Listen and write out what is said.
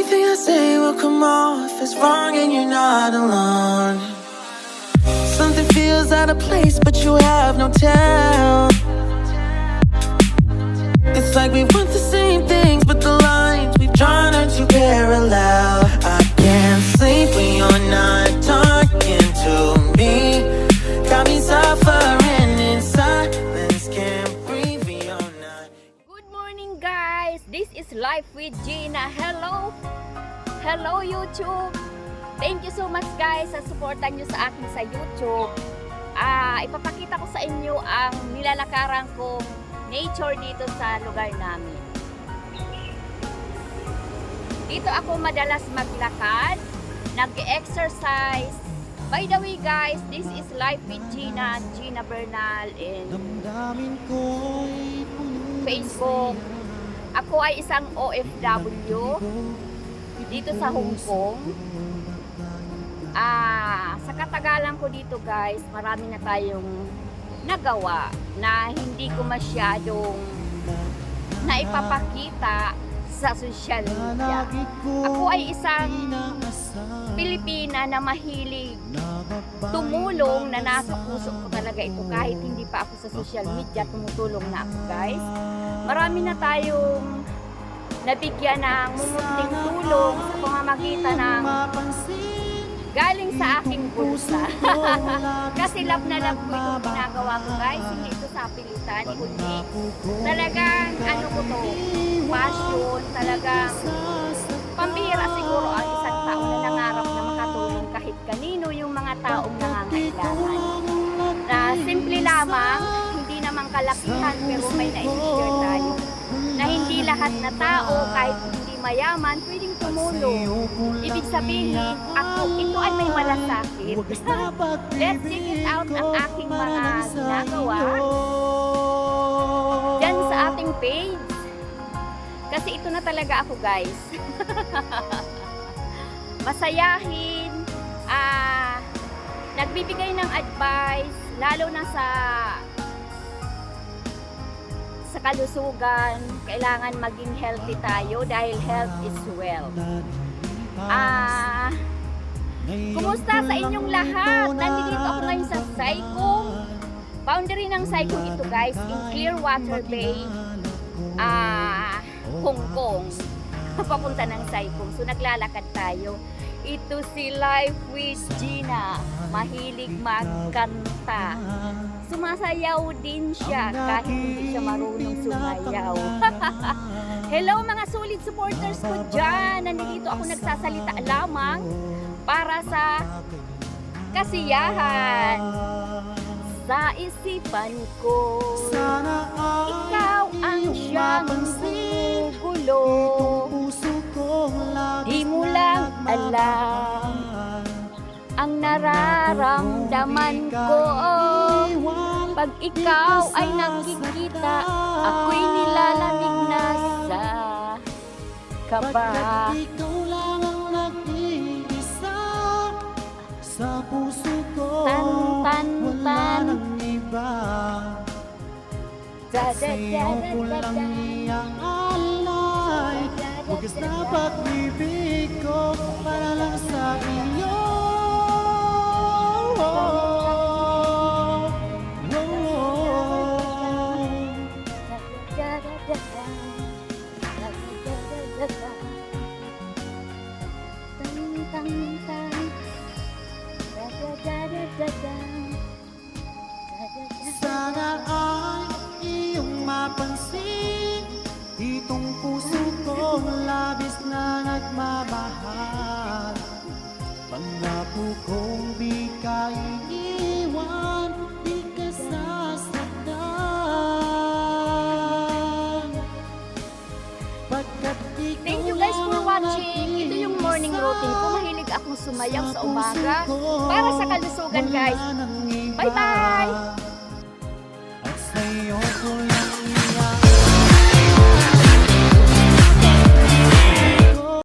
Anything I say will come off as wrong and you're not alone. Something feels out of place but you have no tell. It's like we want the same things but the lines we've drawn are too parallel. I can't sleep when you're not talking to me. Got me suffering in silence, can't breathe when you're not. Good morning guys! This is Life with Gina. Hello! Hello YouTube! Thank you so much guys sa supportan nyo sa akin sa YouTube. Ipapakita ko sa inyo ang nilalakaran kong nature dito sa lugar namin. Dito ako madalas maglakad, nag-exercise. By the way guys, this is Life with Gina, Gina Bernal in Facebook. Ako ay isang OFW dito sa Hong Kong. Sa katagalan ko dito guys, marami na tayong nagawa na hindi ko masyadong naipapakita sa social media. Ako ay isang Pilipina na mahilig tumulong, na nasa puso ko talaga ito. Kahit hindi pa ako sa social media, tumutulong na ako guys. Marami na tayong nabigyan ng mumutling tulong sa pamamagitan ng galing sa aking bulsa. Kasi love na love ko itong ginagawa ko guys. Hindi ito sa pilitan, kundi talagang ano ko to, passion, talagang pambihira siguro ang isang tao na nangarap na makatulong kahit kanino, yung mga taong nangangailangan. Na simple lamang, hindi naman kalakihan, pero may na-share tayo. Na hindi lahat na tao, kahit hindi mayaman, pwedeng tumulong. Ibig sabihin, ito ay may malasakit. Let's check it out ang aking mga ginagawa dyan sa ating page. Kasi ito na talaga ako guys. Masayahin, nagbibigay ng advice, lalo na sa kalusugan. Kailangan maging healthy tayo dahil health is wealth. Kumusta sa inyong lahat? Nandito ako ngayon sa Saigon. Boundary ng Saigon ito guys, in Clearwater Bay, Hong Kong. Papunta ng Saigon. So naglalakad tayo. Ito si Life with Gina. Mahilig magkanta. Sumasayaw din siya kahit hindi siya marunong sumayaw. Hello mga solid supporters ko dyan. Nandito ako nagsasalita lamang para sa kasiyahan. Sa isipan ko, ikaw ang siyang gugulo. Di mo lang alam ang nararamdaman ko. Pag ikaw ay nakikita, ako'y nilalamig na sa kaba. Ikaw lang ang nag-iisa sa puso ko. Wala nang iba. Sa'yo ko lang iaalay. Wagas na pag-ibig ko para lang sa iyo. Sana ay iyong mapansin itong puso ko labis na nagmamahal. Pangako kong di ka iiwan, di ka sasaktan. Thank you guys for watching. Ito yung morning routine ko. Mahilig akong sumayaw sa umaga para sa kalusugan guys. Bye bye!